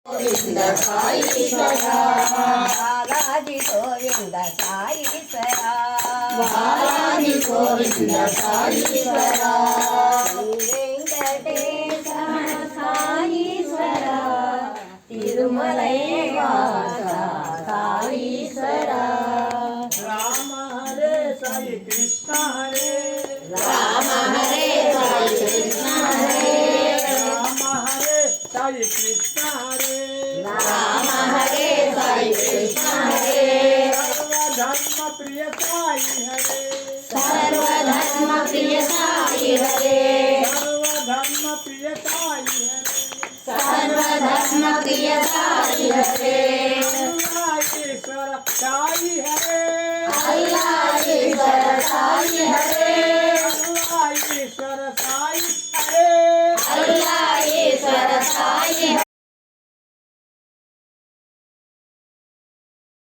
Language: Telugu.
గోవింద సాయీశ్వర బాలాజీ గోవింద సాయీశ్వర బాలాజీ గోవింద సాయీశ్వర వెంకటేశ సాయీశ్వర తిరుమలై వాస సాయీశ్వర రామ హరే సాయి కృష్ణ హరే రామ హరే సాయి కృష్ణ హరే రామ హరే సాయి కృష్ణ హరే రామ హరే సాయి కృష్ణ హరే సర్వధర్మ ప్రియ సాయి హరే సర్వధర్మ ప్రియ సాయి హరే సర్వధర్మ ప్రియ సాయి హరే సర్వధర్మ ప్రియ సాయి హరే అల్లాహేశ్వర సాయి హరే అల్లాహేశ్వర సాయి హరే